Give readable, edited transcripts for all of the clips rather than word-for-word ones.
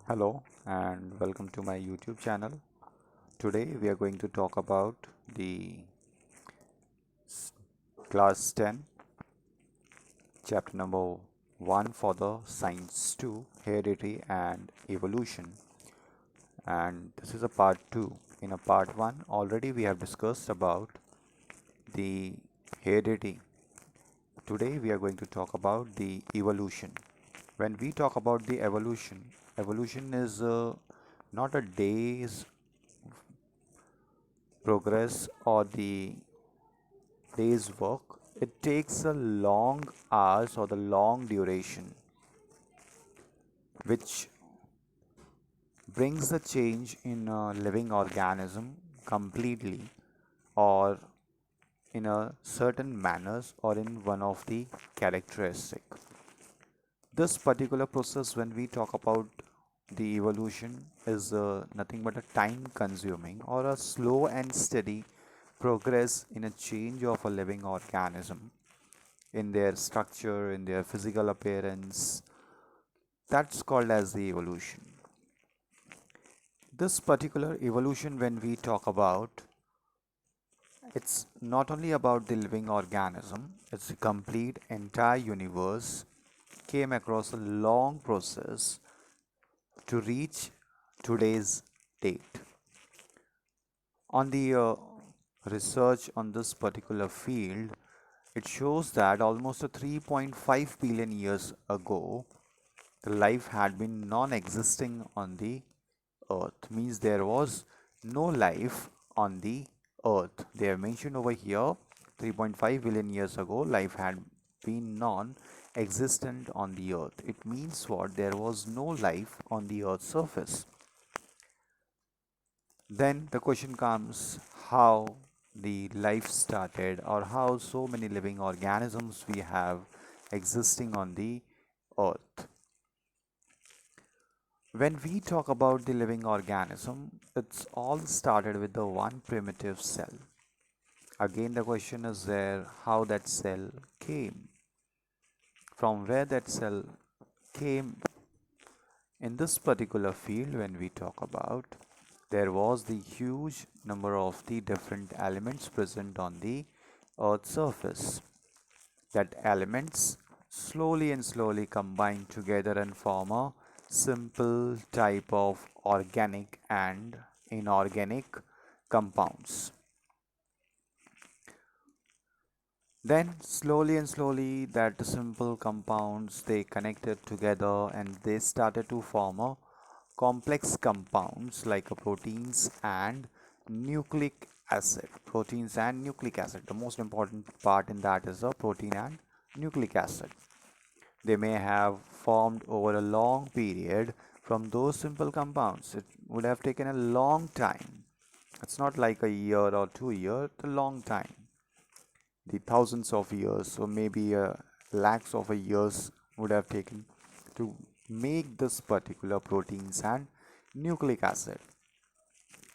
Hello and welcome to my YouTube channel. Today we are going to talk about the class 10 chapter number 1 for the Science 2 Heredity and Evolution, and this is a part 2. In a part 1 already we have discussed about the heredity. Today we are going to talk about the evolution. When we talk about the evolution is not a day's progress or the day's work. It takes a long hours or the long duration, which brings the change in a living organism completely or in a certain manners or in one of the characteristic. This particular process, when we talk about the evolution, is nothing but a time consuming or a slow and steady progress in a change of a living organism in their structure, in their physical appearance. That's called as the evolution. This particular evolution, when we talk about, it's not only about the living organism, it's a complete entire universe came across a long process to reach today's date. On the research on this particular field, it shows that almost 3.5 billion years ago, the life had been non-existing on the earth, means there was no life on the earth. They have mentioned over here 3.5 billion years ago life had been non-existent on the earth. It means what? There was no life on the earth's surface. Then the question comes, how the life started, or how so many living organisms we have existing on the earth. When we talk about the living organism, it's all started with the one primitive cell. Again, the question is there, how that cell came, from where that cell came. In this particular field, when we talk about, there was the huge number of the different elements present on the earth's surface. That elements slowly and slowly combine together and form a simple type of organic and inorganic compounds. Then slowly and slowly that simple compounds they connected together and they started to form a complex compounds like a proteins and nucleic acid. Proteins and nucleic acid. The most important part in that is the protein and nucleic acid. They may have formed over a long period from those simple compounds. It would have taken a long time. It's not like a year or 2 years, it's a long time. The thousands of years or maybe lakhs of years would have taken to make this particular proteins and nucleic acid.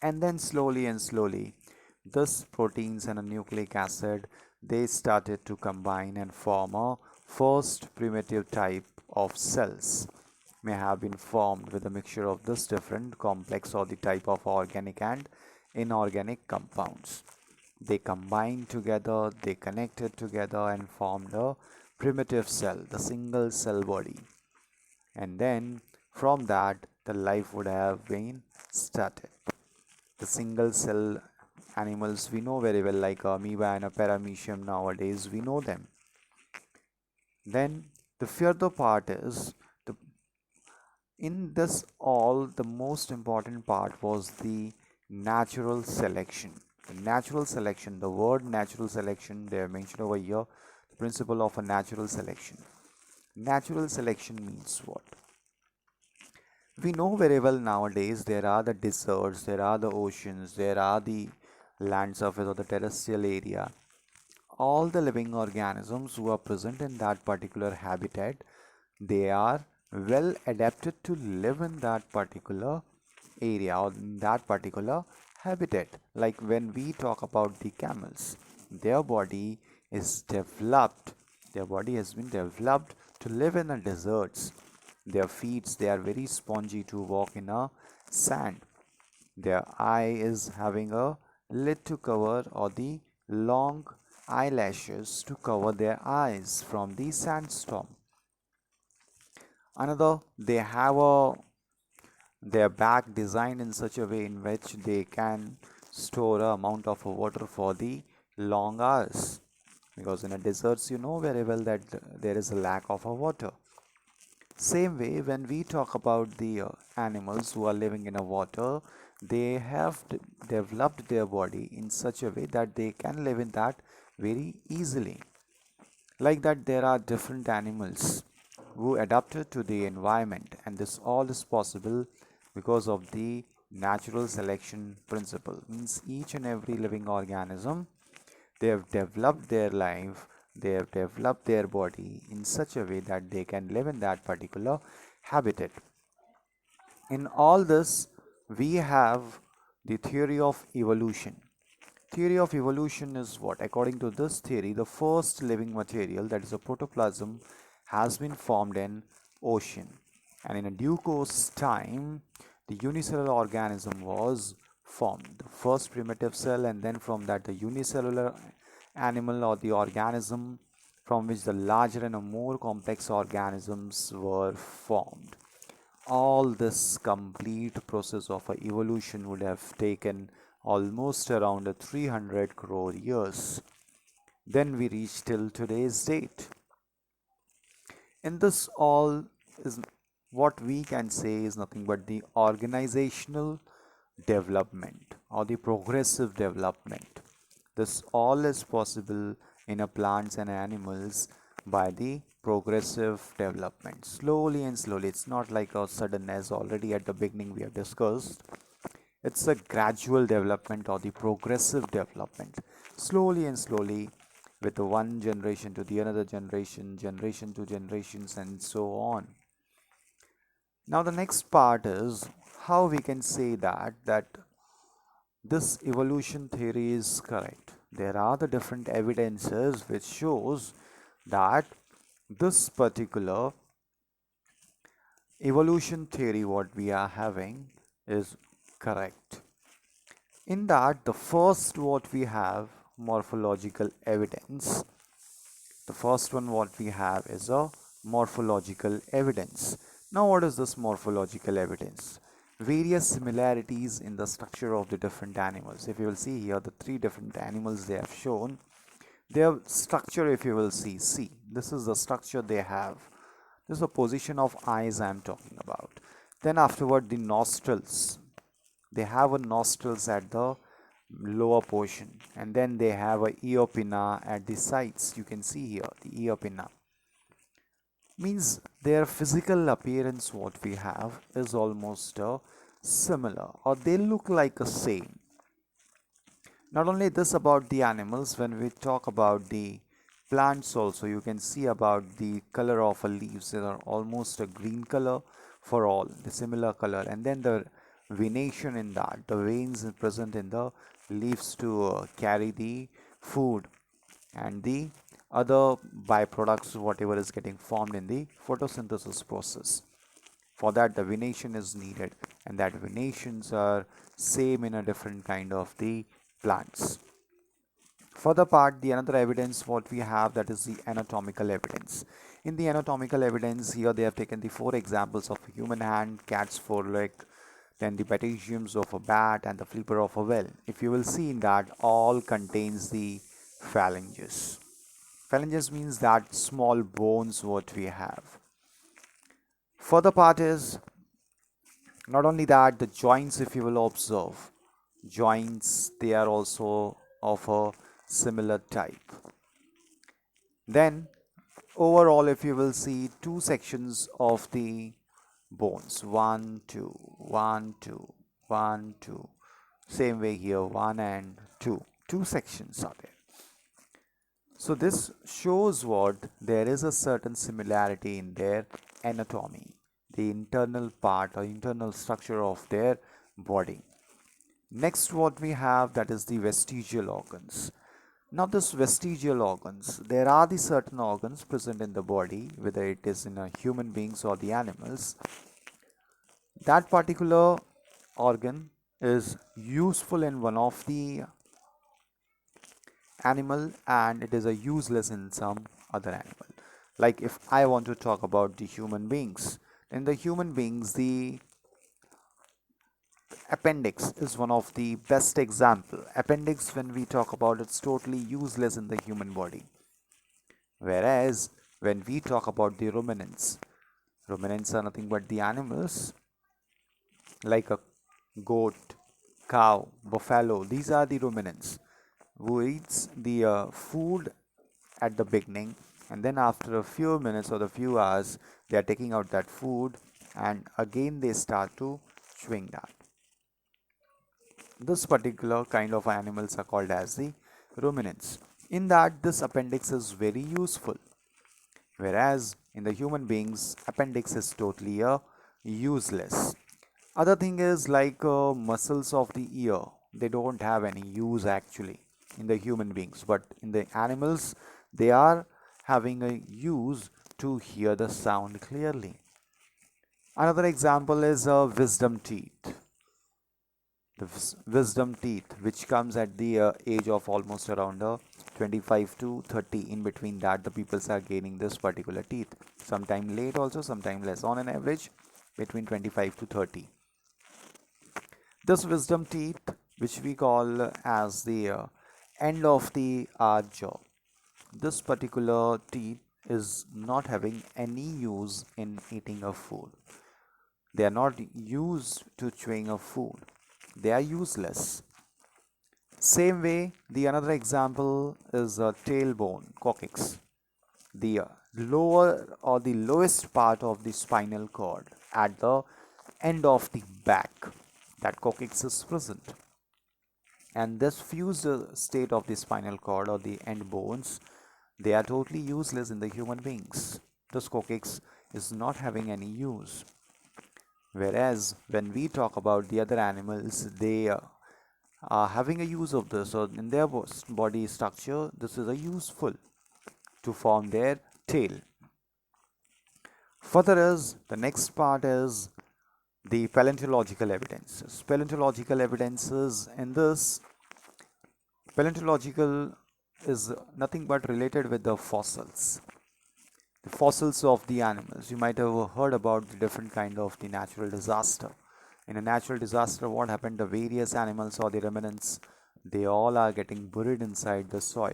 And then slowly and slowly this proteins and a nucleic acid they started to combine and form a first primitive type of cells may have been formed with a mixture of this different complex or the type of organic and inorganic compounds. They combined together, they connected together and formed a primitive cell, the single cell body. And then from that, the life would have been started. The single cell animals we know very well, like amoeba and a paramecium nowadays, we know them. Then the further part is the in this all the most important part was the natural selection. The natural selection, the word natural selection, they are mentioned over here, the principle of a natural selection. Natural selection means what? We know very well nowadays there are the deserts, there are the oceans, there are the land surface or the terrestrial area. All the living organisms who are present in that particular habitat, they are well adapted to live in that particular area or in that particular habitat. Like when we talk about the camels, their body is developed, their body has been developed to live in the deserts. Their feet, they are very spongy to walk in a sand. Their eye is having a lid to cover, or the long eyelashes to cover their eyes from the sandstorm. Another, they have their back designed in such a way in which they can store a amount of water for the long hours, because in a deserts you know very well that there is a lack of water. Same way, when we talk about the animals who are living in a water, they have developed their body in such a way that they can live in that very easily. Like that, there are different animals who adapted to the environment, and this all is possible because of the natural selection principle. Means each and every living organism, they have developed their life, they have developed their body in such a way that they can live in that particular habitat. In all this, we have the theory of evolution. Theory of evolution is what? According to this theory, the first living material, that is a protoplasm, has been formed in ocean. And in a due course time, the unicellular organism was formed. The first primitive cell, and then from that the unicellular animal or the organism, from which the larger and more complex organisms were formed. All this complete process of evolution would have taken almost around 300 crore years. Then we reach till today's date. In this all is what we can say is nothing but the organizational development or the progressive development. This all is possible in a plants and animals by the progressive development. Slowly and slowly. It's not like a sudden, as already at the beginning we have discussed. It's a gradual development or the progressive development. Slowly and slowly, with the one generation to the another generation, generation to generations, and so on. Now the next part is how we can say that this evolution theory is correct. There are the different evidences which shows that this particular evolution theory what we are having is correct. In that, the first what we have morphological evidence. The first one what we have is a morphological evidence. Now what is this morphological evidence? Various similarities in the structure of the different animals. If you will see here, the three different animals they have shown, their structure, if you will see, this is the structure they have. This is the position of eyes I am talking about. Then afterward, the nostrils. They have a nostrils at the lower portion, and then they have a ear pinna at the sides. You can see here the ear pinna. Means their physical appearance what we have is almost similar, or they look like a same. Not only this about the animals, when we talk about the plants also, you can see about the color of a leaves. They are almost a green color for all, the similar color. And then the venation in that, the veins present in the leaves to carry the food and the other byproducts, whatever is getting formed in the photosynthesis process. For that, the venation is needed, and that venations are same in a different kind of the plants. Further part, the another evidence what we have, that is the anatomical evidence. In the anatomical evidence, here they have taken the four examples of a human hand, cat's foreleg, then the patagiums of a bat, and the flipper of a whale. If you will see in that, all contains the phalanges. Phalanges means that small bones what we have. Further part is not only that, the joints, if you will observe, joints, they are also of a similar type. Then overall, if you will see two sections of the bones, one, two, one, two, one, two. Same way here, one and two. Two sections are there. So this shows what there is a certain similarity in their anatomy, the internal part or internal structure of their body. Next what we have, that is the vestigial organs. Now this vestigial organs, there are the certain organs present in the body, whether it is in a human beings or the animals. That particular organ is useful in one of the animal and it is a useless in some other animal. Like if I want to talk about the human beings, in the human beings the appendix is one of the best example. Appendix, when we talk about, it's totally useless in the human body. Whereas when we talk about the ruminants, ruminants are nothing but the animals like a goat, cow, buffalo. These are the ruminants who eats the food at the beginning, and then after a few minutes or a few hours they are taking out that food and again they start to chewing that. This particular kind of animals are called as the ruminants. In that this appendix is very useful, whereas in the human beings appendix is totally useless. Other thing is like muscles of the ear, they don't have any use actually in the human beings, but in the animals they are having a use to hear the sound clearly. Another example is wisdom teeth. The wisdom teeth, which comes at the age of almost around 25 to 30. In between that the peoples are gaining this particular teeth, sometime late also, sometime less, on an average between 25 to 30. This wisdom teeth, which we call as the end of the jaw, this particular teeth is not having any use in eating of food. They are not used to chewing of food. They are useless. Same way, the another example is a tailbone, coccyx. The lower or the lowest part of the spinal cord at the end of the back, that coccyx is present. And this fused state of the spinal cord or the end bones, they are totally useless in the human beings. This coccyx is not having any use. Whereas when we talk about the other animals, they are having a use of this, or in their body structure, this is a useful to form their tail. Further is the next part is the paleontological evidences. Paleontological evidences in this, paleontological is nothing but related with the fossils. The fossils of the animals. You might have heard about the different kind of the natural disaster. In a natural disaster, what happened? The various animals or the remnants, they all are getting buried inside the soil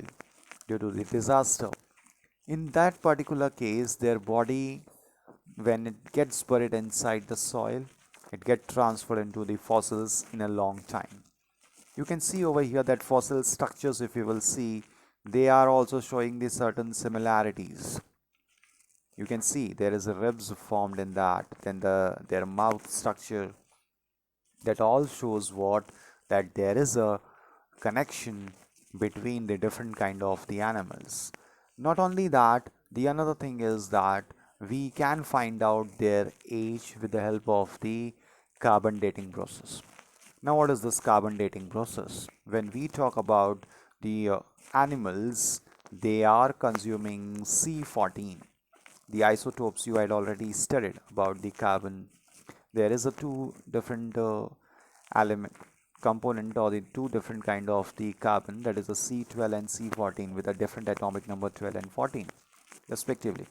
due to the disaster. In that particular case, their body, when it gets buried inside the soil, it gets transferred into the fossils in a long time. You can see over here that fossil structures, if you will see, they are also showing the certain similarities. You can see there is a ribs formed in that, then their mouth structure, that all shows what, that there is a connection between the different kind of the animals. Not only that, the another thing is that we can find out their age with the help of the carbon dating process. Now what is this carbon dating process? When we talk about the animals, they are consuming C14, the isotopes you had already studied about the carbon. There is a two different element component, or the two different kind of the carbon, that is a C12 and C14 with a different atomic number 12 and 14 respectively.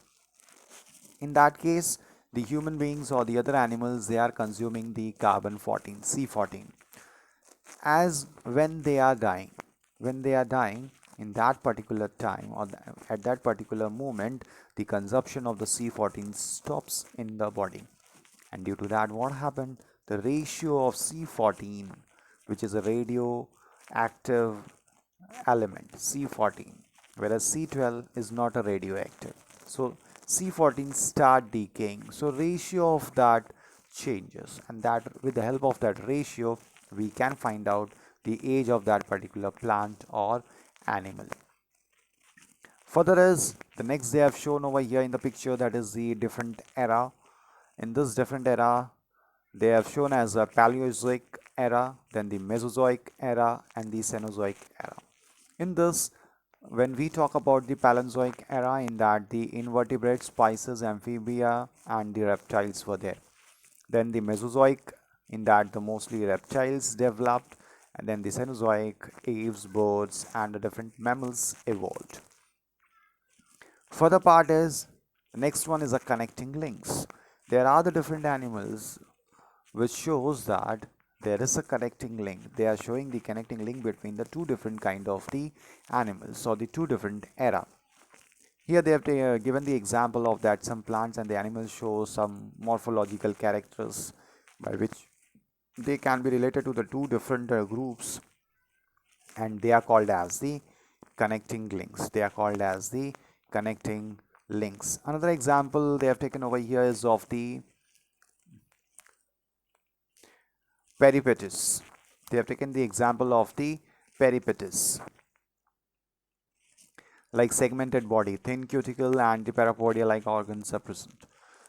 In that case, the human beings or the other animals, they are consuming the carbon 14, C14, as when they are dying in that particular time, or at that particular moment, the consumption of the C14 stops in the body, and due to that what happened, the ratio of C14, which is a radioactive element, C14, whereas C12 is not a radioactive, so C14 start decaying, so ratio of that changes, and that with the help of that ratio we can find out the age of that particular plant or animal. Further is the next they have shown over here in the picture, that is the different era. In this different era, they have shown as a Paleozoic era, then the Mesozoic era, and the Cenozoic era. In this, When we talk about the Paleozoic era, in that the invertebrates, spices, amphibia, and the reptiles were there. Then the Mesozoic, in that the mostly reptiles developed, and then the Cenozoic, aves, birds, and the different mammals evolved. Further part is, the next one is a connecting links. There are the different animals which shows that there is a connecting link. They are showing the connecting link between the two different kind of the animals or the two different era. Here they have given the example of that some plants and the animals show some morphological characters by which they can be related to the two different groups, and they are called as the connecting links. They are called as the connecting links. Another example they have taken over here is of the peripatus. They have taken the example of the peripatus, like segmented body, thin cuticle, and the parapodial-like organs are present.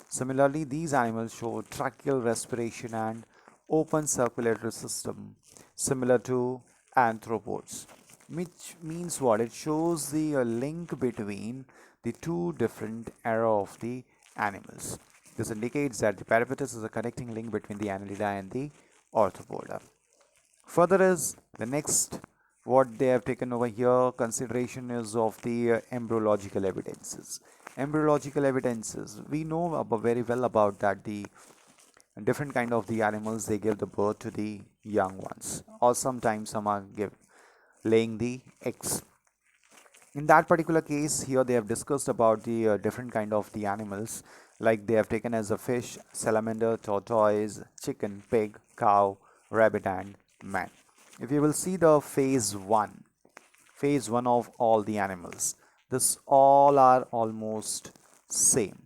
Similarly, these animals show tracheal respiration and open circulatory system, similar to arthropods. Which means what? It shows the link between the two different era of the animals. This indicates that the peripatus is a connecting link between the annelida and the arthropoda. Further is the next what they have taken over here consideration is of the embryological evidences. Embryological evidences, we know very well about that the different kind of the animals they give the birth to the young ones, or sometimes some are laying the eggs. In that particular case here they have discussed about the different kind of the animals, like they have taken as a fish, salamander, tortoise, chicken, pig, cow, rabbit, and man. If you will see the phase 1 of all the animals, this all are almost same.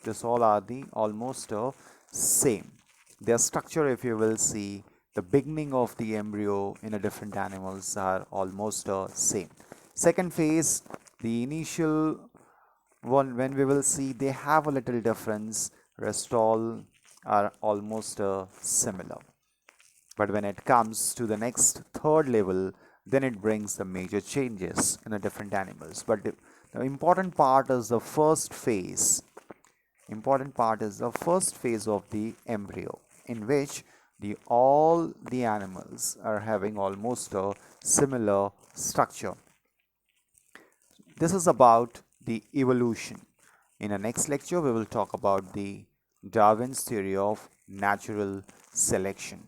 This all are the almost same. Their structure, if you will see, the beginning of the embryo in a different animals are almost same. Second phase, the initial one, when we will see they have a little difference, rest all are almost similar. But when it comes to the next third level, then it brings the major changes in the different animals. But the important part is the first phase. Important part is the first phase of the embryo, in which all the animals are having almost a similar structure. This is about the evolution. In the next lecture, we will talk about the Darwin's theory of natural selection.